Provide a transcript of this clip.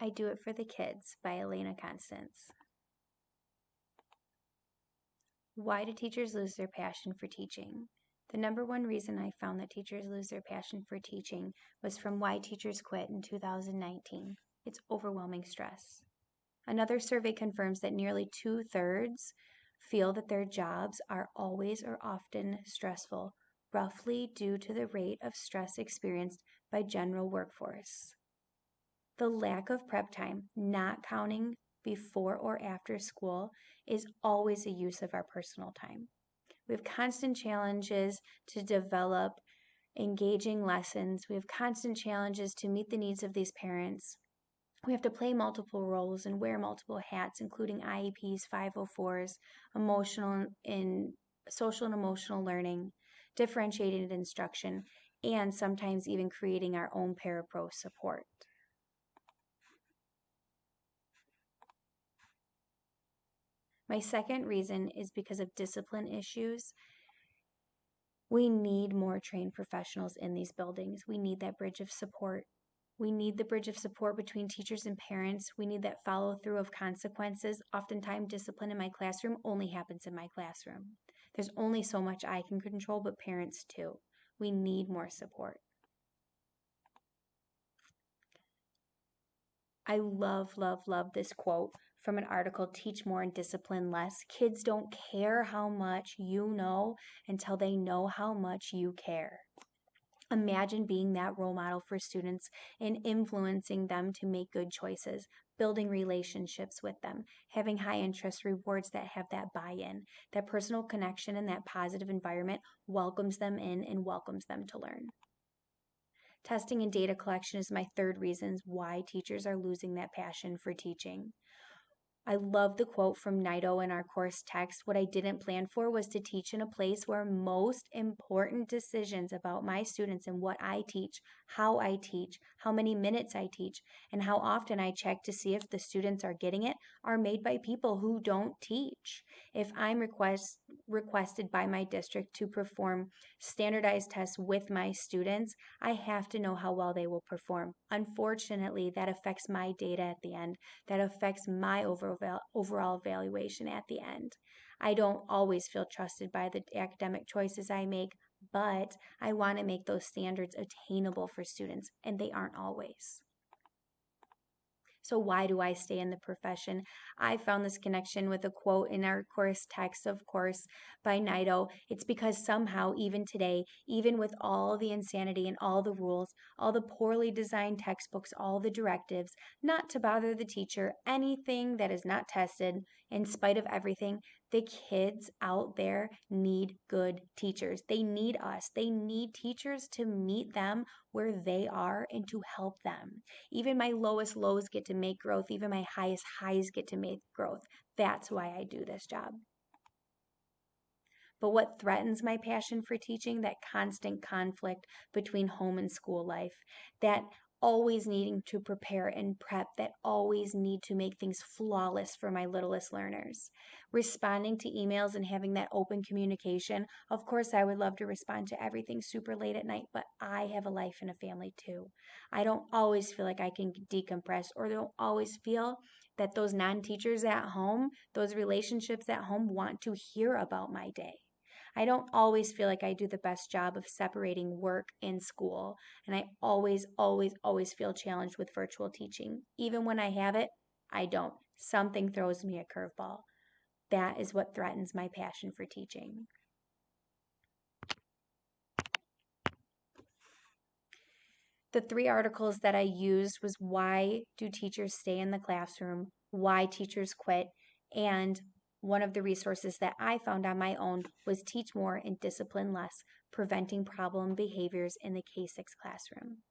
I Do It for the Kids by Elena Constance. Why do teachers lose their passion for teaching? The number one reason I found that teachers lose their passion for teaching was from Why Teachers Quit in 2019. It's overwhelming stress. Another survey confirms that nearly 2/3 feel that their jobs are always or often stressful, roughly due to the rate of stress experienced by general workforce. The lack of prep time, not counting before or after school, is always a use of our personal time. We have constant challenges to develop engaging lessons. We have constant challenges to meet the needs of these parents. We have to play multiple roles and wear multiple hats, including IEPs, 504s, emotional and social and emotional learning, differentiated instruction, and sometimes even creating our own parapro support. My second reason is because of discipline issues. We need more trained professionals in these buildings. We need that bridge of support. We need the bridge of support between teachers and parents. We need that follow through of consequences. Oftentimes, discipline in my classroom only happens in my classroom. There's only so much I can control, but parents too. We need more support. I love, love, love this quote from an article, Teach More and Discipline Less. Kids don't care how much you know until they know how much you care. Imagine being that role model for students and influencing them to make good choices, building relationships with them, having high interest rewards that have that buy-in, that personal connection and that positive environment welcomes them in and welcomes them to learn. Testing and data collection is my third reason why teachers are losing that passion for teaching. I love the quote from Naito in our course text. What I didn't plan for was to teach in a place where most important decisions about my students and what I teach, how many minutes I teach, and how often I check to see if the students are getting it are made by people who don't teach. If I'm requested by my district to perform standardized tests with my students, I have to know how well they will perform. Unfortunately, that affects my data at the end. That affects my overall evaluation at the end. I don't always feel trusted by the academic choices I make, but I want to make those standards attainable for students, and they aren't always. So why do I stay in the profession? I found this connection with a quote in our course text, of course, by Naito. It's because somehow, even today, even with all the insanity and all the rules, all the poorly designed textbooks, all the directives, not to bother the teacher, anything that is not tested, in spite of everything, the kids out there need good teachers. They need us. They need teachers to meet them where they are and to help them. Even my lowest lows get to make growth. Even my highest highs get to make growth. That's why I do this job. But what threatens my passion for teaching? That constant conflict between home and school life. That always needing to prepare and prep, that always need to make things flawless for my littlest learners. Responding to emails and having that open communication. Of course, I would love to respond to everything super late at night, but I have a life and a family too. I don't always feel like I can decompress, or don't always feel that those non-teachers at home, those relationships at home want to hear about my day. I don't always feel like I do the best job of separating work and school. And I always, always, always feel challenged with virtual teaching. Even when I have it, I don't. Something throws me a curveball. That is what threatens my passion for teaching. The 3 articles that I used was Why Do Teachers Stay in the Classroom, Why Teachers Quit, and one of the resources that I found on my own was Teach More and Discipline Less, Preventing Problem Behaviors in the K-6 Classroom.